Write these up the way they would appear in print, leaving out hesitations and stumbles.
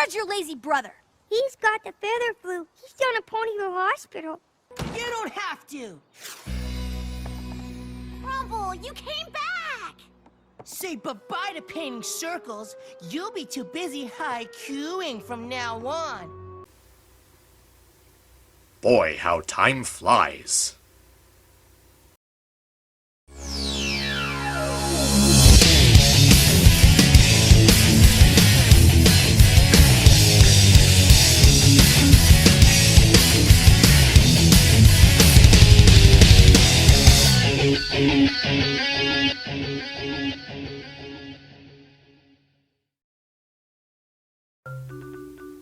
Where's your lazy brother? He's got the feather flu. He's down at Ponyville Hospital. You don't have to. Rumble, you came back! Say bye-bye to painting circles. You'll be too busy haiku-ing from now on. Boy, how time flies.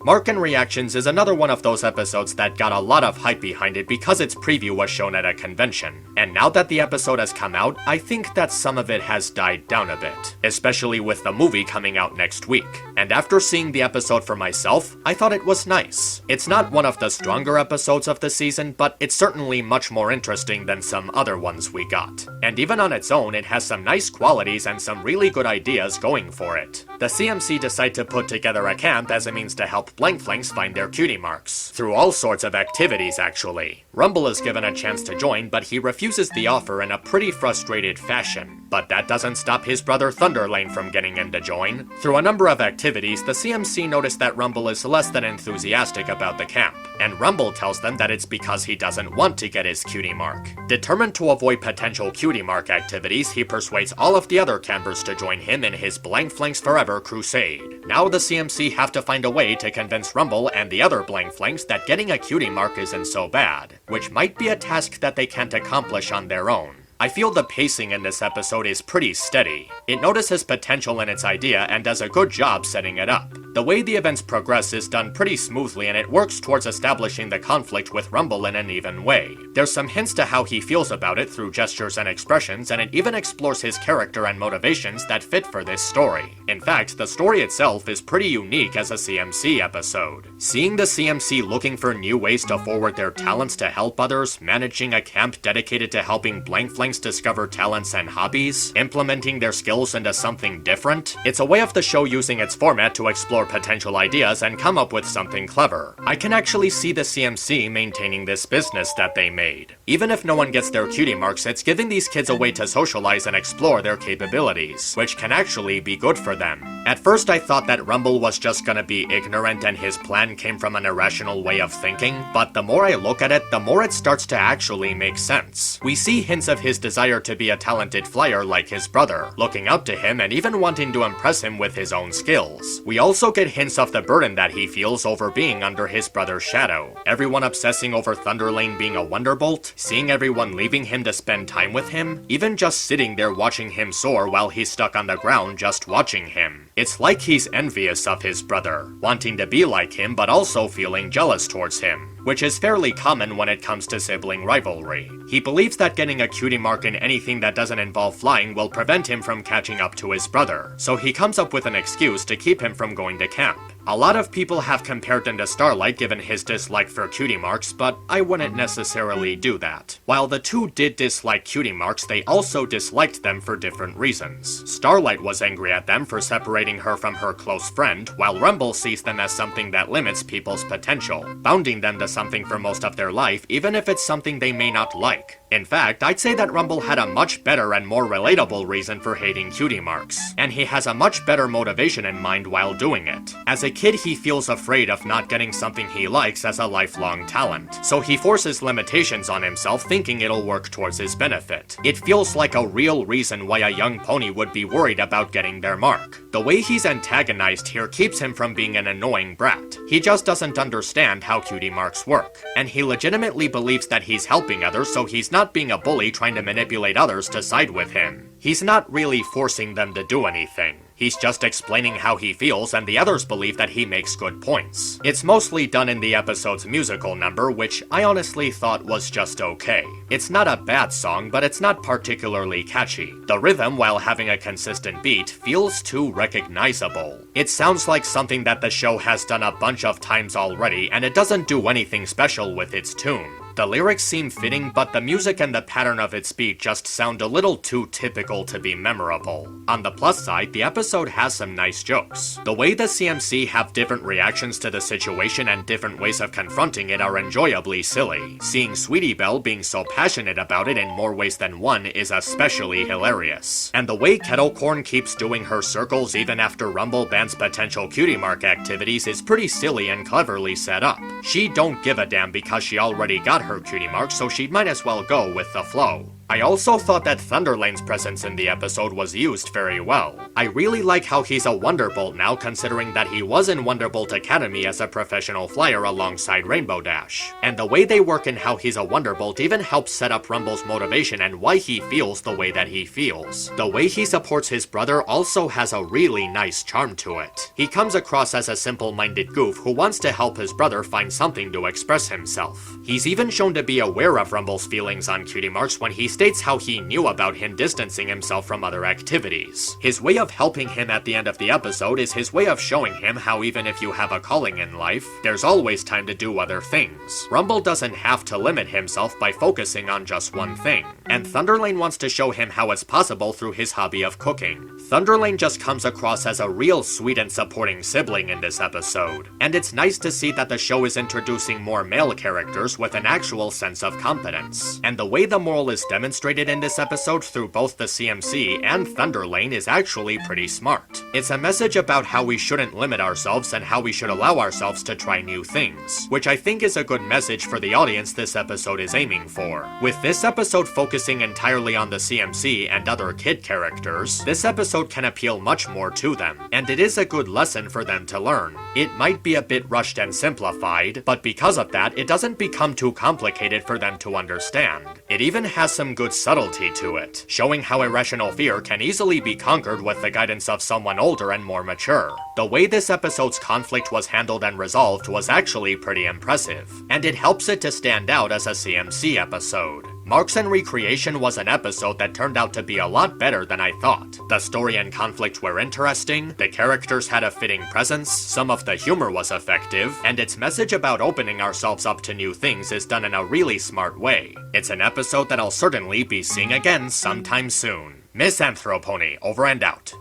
Mark and Reactions is another one of those episodes that got a lot of hype behind it because its preview was shown at a convention. And now that the episode has come out, I think that some of it has died down a bit, especially with the movie coming out next week. And after seeing the episode for myself, I thought it was nice. It's not one of the stronger episodes of the season, but it's certainly much more interesting than some other ones we got. And even on its own, it has some nice qualities and some really good ideas going for it. The CMC decide to put together a camp as a means to help Blankflanks find their cutie marks. Through all sorts of activities, actually. Rumble is given a chance to join, but he refuses the offer in a pretty frustrated fashion. But that doesn't stop his brother Thunderlane from getting in to join. Through a number of activities, the CMC notice that Rumble is less than enthusiastic about the camp, and Rumble tells them that it's because he doesn't want to get his cutie mark. Determined to avoid potential cutie mark activities, he persuades all of the other campers to join him in his Blankflanks Forever crusade. Now the CMC have to find a way to convince Rumble and the other Blankflanks that getting a cutie mark isn't so bad, which might be a task that they can't accomplish on their own. I feel the pacing in this episode is pretty steady. It notices potential in its idea and does a good job setting it up. The way the events progress is done pretty smoothly and it works towards establishing the conflict with Rumble in an even way. There's some hints to how he feels about it through gestures and expressions, and it even explores his character and motivations that fit for this story. In fact, the story itself is pretty unique as a CMC episode. Seeing the CMC looking for new ways to forward their talents to help others, managing a camp dedicated to helping Blankflanks discover talents and hobbies, implementing their skills into something different. It's a way of the show using its format to explore potential ideas and come up with something clever. I can actually see the CMC maintaining this business that they made. Even if no one gets their cutie marks, it's giving these kids a way to socialize and explore their capabilities, which can actually be good for them. At first I thought that Rumble was just gonna be ignorant and his plan came from an irrational way of thinking, but the more I look at it, the more it starts to actually make sense. We see hints of his desire to be a talented flyer like his brother, looking up to him and even wanting to impress him with his own skills. We also get hints of the burden that he feels over being under his brother's shadow. Everyone obsessing over Thunderlane being a wonderbolt, seeing everyone leaving him to spend time with him, even just sitting there watching him soar while he's stuck on the ground just watching him. It's like he's envious of his brother, wanting to be like him but also feeling jealous towards him, which is fairly common when it comes to sibling rivalry. He believes that getting a cutie mark in anything that doesn't involve flying will prevent him from catching up to his brother, so he comes up with an excuse to keep him from going to camp. A lot of people have compared him to Starlight given his dislike for cutie marks, but I wouldn't necessarily do that. While the two did dislike cutie marks, they also disliked them for different reasons. Starlight was angry at them for separating her from her close friend, while Rumble sees them as something that limits people's potential, bounding them to something for most of their life, even if it's something they may not like. In fact, I'd say that Rumble had a much better and more relatable reason for hating cutie marks, and he has a much better motivation in mind while doing it. As a kid, he feels afraid of not getting something he likes as a lifelong talent, so he forces limitations on himself thinking it'll work towards his benefit. It feels like a real reason why a young pony would be worried about getting their mark. The way he's antagonized here keeps him from being an annoying brat. He just doesn't understand how cutie marks work, and he legitimately believes that he's helping others, so he's not being a bully trying to manipulate others to side with him. He's not really forcing them to do anything. He's just explaining how he feels, and the others believe that he makes good points. It's mostly done in the episode's musical number, which I honestly thought was just okay. It's not a bad song, but it's not particularly catchy. The rhythm, while having a consistent beat, feels too recognizable. It sounds like something that the show has done a bunch of times already, and it doesn't do anything special with its tune. The lyrics seem fitting, but the music and the pattern of its beat just sound a little too typical to be memorable. On the plus side, the episode has some nice jokes. The way the CMC have different reactions to the situation and different ways of confronting it are enjoyably silly. Seeing Sweetie Belle being so passionate about it in more ways than one is especially hilarious. And the way Kettle Corn keeps doing her circles even after Rumble bans potential cutie mark activities is pretty silly and cleverly set up. She don't give a damn because she already got her cutie mark, so she might as well go with the flow. I also thought that Thunderlane's presence in the episode was used very well. I really like how he's a Wonderbolt now, considering that he was in Wonderbolt Academy as a professional flyer alongside Rainbow Dash. And the way they work in how he's a Wonderbolt even helps set up Rumble's motivation and why he feels the way that he feels. The way he supports his brother also has a really nice charm to it. He comes across as a simple-minded goof who wants to help his brother find something to express himself. He's even shown to be aware of Rumble's feelings on cutie marks when he states how he knew about him distancing himself from other activities. His way of helping him at the end of the episode is his way of showing him how even if you have a calling in life, there's always time to do other things. Rumble doesn't have to limit himself by focusing on just one thing. And Thunderlane wants to show him how it's possible through his hobby of cooking. Thunderlane just comes across as a real sweet and supporting sibling in this episode. And it's nice to see that the show is introducing more male characters with an actual sense of competence. And the way the moral is demonstrated in this episode through both the CMC and Thunderlane is actually pretty smart. It's a message about how we shouldn't limit ourselves and how we should allow ourselves to try new things, which I think is a good message for the audience this episode is aiming for. With this episode focusing entirely on the CMC and other kid characters, this episode can appeal much more to them, and it is a good lesson for them to learn. It might be a bit rushed and simplified, but because of that, it doesn't become too complicated for them to understand. It even has some good subtlety to it, showing how irrational fear can easily be conquered with the guidance of someone older and more mature. The way this episode's conflict was handled and resolved was actually pretty impressive, and it helps it to stand out as a CMC episode. Marks and Recreation was an episode that turned out to be a lot better than I thought. The story and conflict were interesting, the characters had a fitting presence, some of the humor was effective, and its message about opening ourselves up to new things is done in a really smart way. It's an episode that I'll certainly be seeing again sometime soon. MisAnthro Pony, over and out.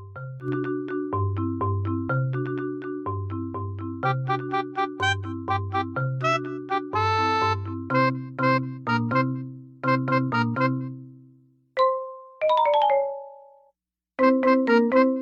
Thank you.